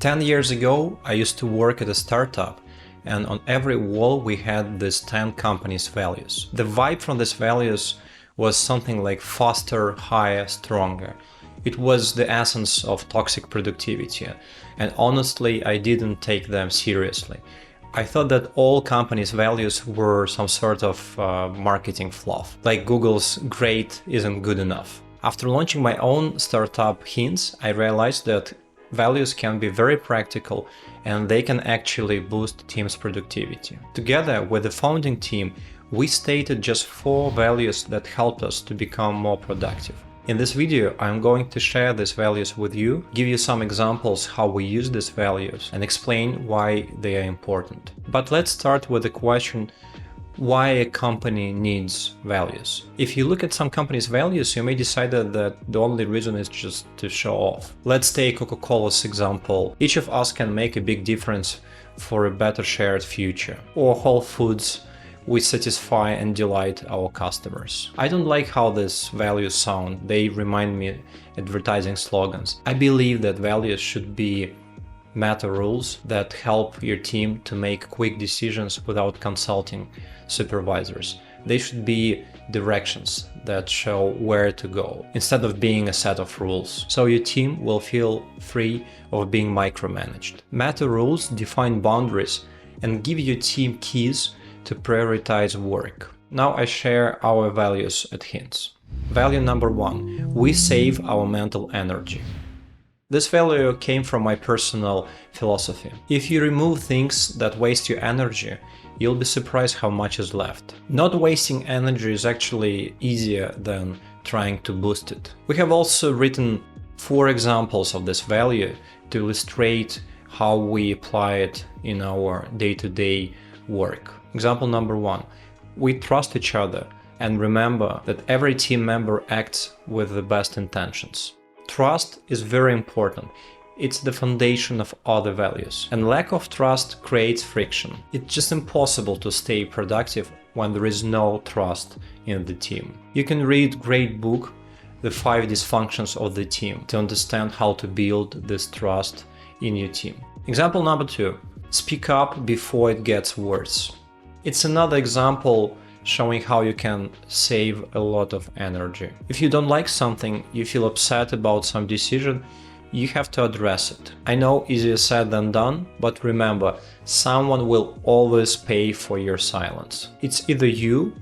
10 years ago, I used to work at a startup, and on every wall we had these 10 companies' values. The vibe from these values was something like faster, higher, stronger. It was the essence of toxic productivity, and honestly, I didn't take them seriously. I thought that all companies' values were some sort of marketing fluff, like Google's "great isn't good enough." After launching my own startup Hints, I realized that values can be very practical and they can actually boost team's productivity. Together with the founding team, we stated just 4 values that helped us to become more productive. In this video, I'm going to share these values with you, give you some examples how we use these values, and explain why they are important. But let's start with the question, why a company needs values. If you look at some companies' values, you may decide that the only reason is just to show off. Let's take Coca-Cola's example. Each of us can make a big difference for a better shared future. Or Whole Foods, we satisfy and delight our customers. I don't like how these values sound. They remind me advertising slogans. I believe that values should be meta rules that help your team to make quick decisions without consulting supervisors. They should be directions that show where to go, instead of being a set of rules, so your team will feel free of being micromanaged. Meta rules define boundaries and give your team keys to prioritize work. Now I share our values at Hints. Value number 1. We save our mental energy. This value came from my personal philosophy. If you remove things that waste your energy, you'll be surprised how much is left. Not wasting energy is actually easier than trying to boost it. We have also written 4 examples of this value to illustrate how we apply it in our day-to-day work. Example number 1. We trust each other and remember that every team member acts with the best intentions. Trust is very important. It's the foundation of other values. And lack of trust creates friction. It's just impossible to stay productive when there is no trust in the team. You can read great book, The 5 Dysfunctions of the Team, to understand how to build this trust in your team. Example number 2. Speak up before it gets worse. It's another example showing how you can save a lot of energy. If you don't like something, you feel upset about some decision, you have to address it. I know, easier said than done, but remember, someone will always pay for your silence. It's either you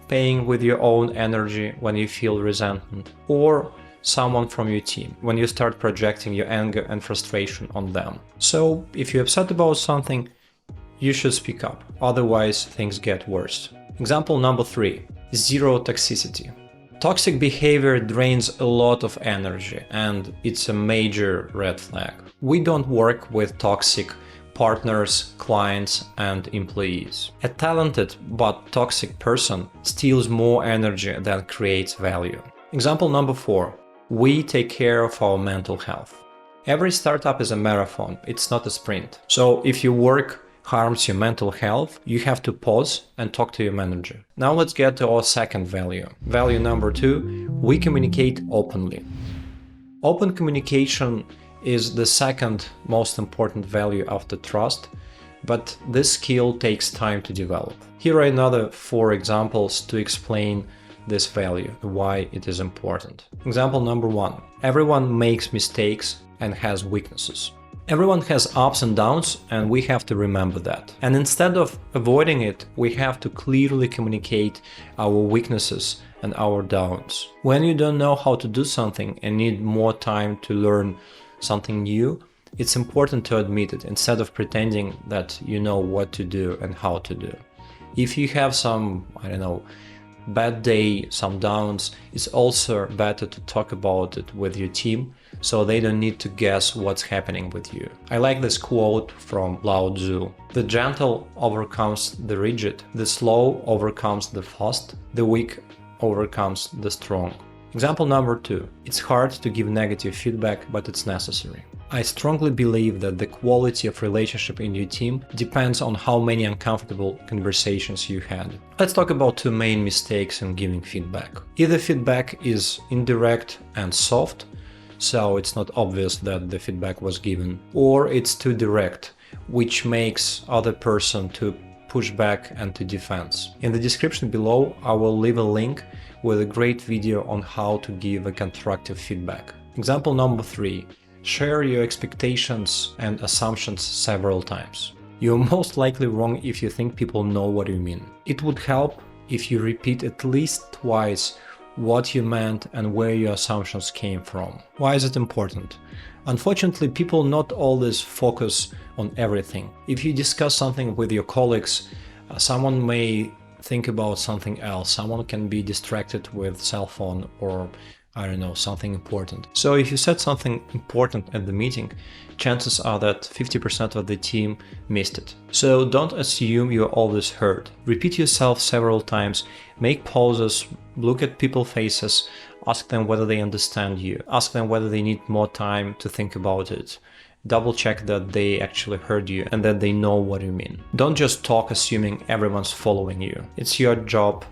paying with your own energy when you feel resentment, or someone from your team when you start projecting your anger and frustration on them. So if you're upset about something, you should speak up, otherwise things get worse. Example number 3. Zero toxicity. Toxic behavior drains a lot of energy, and it's a major red flag. We don't work with toxic partners, clients, and employees. A talented but toxic person steals more energy than creates value. Example number 4. We take care of our mental health. Every startup is a marathon, it's not a sprint. So if your work harms your mental health, you have to pause and talk to your manager. Now let's get to our second value. Value number 2, we communicate openly. Open communication is the second most important value after trust, but this skill takes time to develop. Here are another 4 examples to explain this value, why it is important. Example number 1. Everyone makes mistakes and has weaknesses. Everyone has ups and downs, and we have to remember that. And instead of avoiding it, we have to clearly communicate our weaknesses and our downs. When you don't know how to do something and need more time to learn something new, it's important to admit it instead of pretending that you know what to do and how to do. If you have some, bad day, some downs, it's also better to talk about it with your team so they don't need to guess what's happening with you. I like this quote from Lao Tzu. The gentle overcomes the rigid, the slow overcomes the fast, the weak overcomes the strong. Example number 2. It's hard to give negative feedback, but it's necessary. I strongly believe that the quality of relationship in your team depends on how many uncomfortable conversations you had. Let's talk about 2 main mistakes in giving feedback. Either feedback is indirect and soft, so it's not obvious that the feedback was given. Or it's too direct, which makes other person to push back and to defense. In the description below, I will leave a link with a great video on how to give a constructive feedback. Example number 3. Share your expectations and assumptions several times. You're most likely wrong if you think people know what you mean. It would help if you repeat at least twice what you meant and where your assumptions came from. Why is it important? Unfortunately, people not always focus on everything. If you discuss something with your colleagues, someone may think about something else. Someone can be distracted with cell phone or I don't know, something important. So if you said something important at the meeting, chances are that 50% of the team missed it. So don't assume you're always heard. Repeat yourself several times, make pauses, look at people's faces, ask them whether they understand you, ask them whether they need more time to think about it. Double check that they actually heard you and that they know what you mean. Don't just talk assuming everyone's following you. It's your job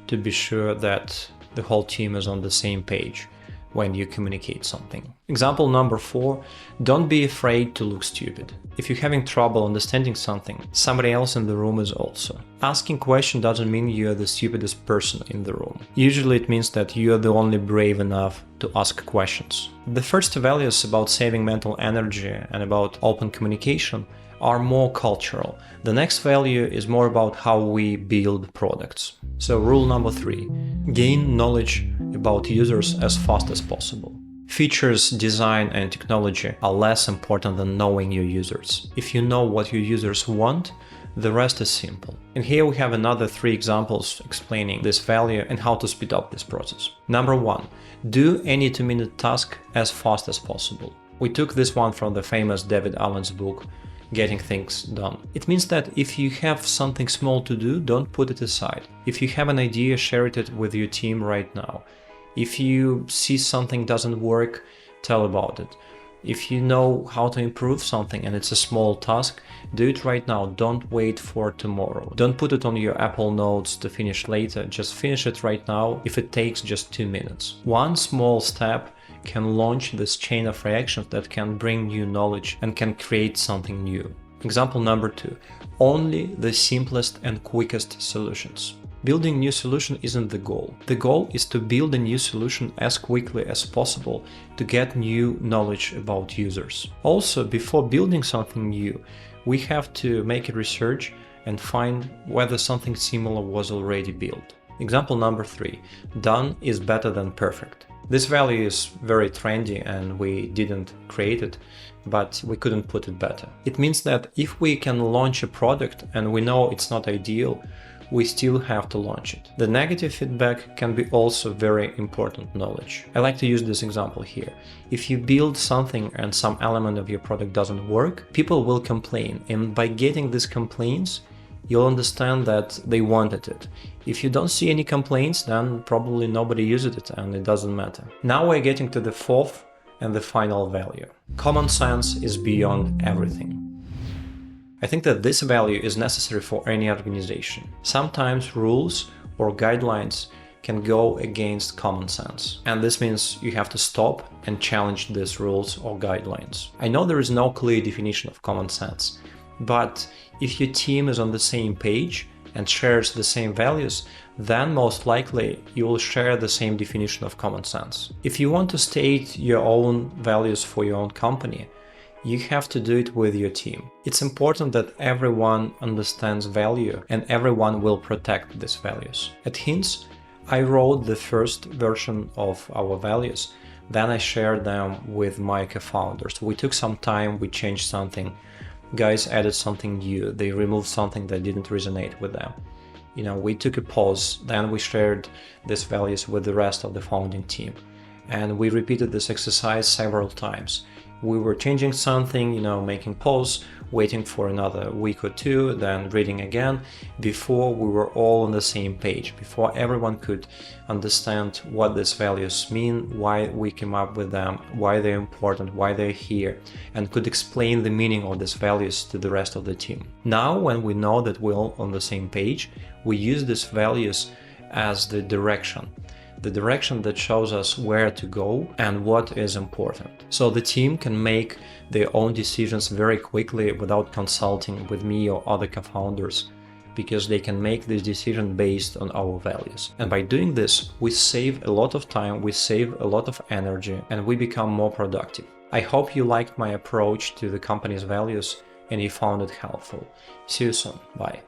to be sure that the whole team is on the same page when you communicate something. Example number 4, don't be afraid to look stupid. If you're having trouble understanding something, somebody else in the room is also. Asking question doesn't mean you're the stupidest person in the room. Usually it means that you're the only brave enough to ask questions. The first values about saving mental energy and about open communication are more cultural. The next value is more about how we build products. So rule number 3, gain knowledge about users as fast as possible. Features, design and technology are less important than knowing your users. If you know what your users want, the rest is simple. And here we have another 3 examples explaining this value and how to speed up this process. Number 1, do any 2-minute task as fast as possible. We took this one from the famous David Allen's book, Getting Things Done. It means that if you have something small to do, don't put it aside. If you have an idea, share it with your team right now. If you see something doesn't work, tell about it. If you know how to improve something and it's a small task, do it right now. Don't wait for tomorrow. Don't put it on your Apple Notes to finish later. Just finish it right now if it takes just 2 minutes. One small step can launch this chain of reactions that can bring new knowledge and can create something new. Example number 2, only the simplest and quickest solutions. Building new solution isn't the goal. The goal is to build a new solution as quickly as possible to get new knowledge about users. Also, before building something new, we have to make a research and find whether something similar was already built. Example number 3, done is better than perfect. This value is very trendy and we didn't create it, but we couldn't put it better. It means that if we can launch a product and we know it's not ideal, we still have to launch it. The negative feedback can be also very important knowledge. I like to use this example here. If you build something and some element of your product doesn't work, people will complain, and by getting these complaints, you'll understand that they wanted it. If you don't see any complaints, then probably nobody used it and it doesn't matter. Now we're getting to the 4th and the final value. Common sense is beyond everything. I think that this value is necessary for any organization. Sometimes rules or guidelines can go against common sense. And this means you have to stop and challenge these rules or guidelines. I know there is no clear definition of common sense, but if your team is on the same page and shares the same values, then most likely you will share the same definition of common sense. If you want to state your own values for your own company, you have to do it with your team. It's important that everyone understands value and everyone will protect these values. At Hints, I wrote the first version of our values, then I shared them with my co-founders. We took some time, we changed something, guys added something new, they removed something that didn't resonate with them. We took a pause, then we shared these values with the rest of the founding team. And we repeated this exercise several times. We were changing something, making pause, waiting for another week or 2, then reading again, before we were all on the same page, before everyone could understand what these values mean, why we came up with them, why they're important, why they're here, and could explain the meaning of these values to the rest of the team. Now, when we know that we're all on the same page, we use these values as the direction. the direction that shows us where to go and what is important. So the team can make their own decisions very quickly without consulting with me or other co-founders, because they can make this decision based on our values. And by doing this, we save a lot of time, we save a lot of energy, and we become more productive. I hope you liked my approach to the company's values and you found it helpful. See you soon. Bye.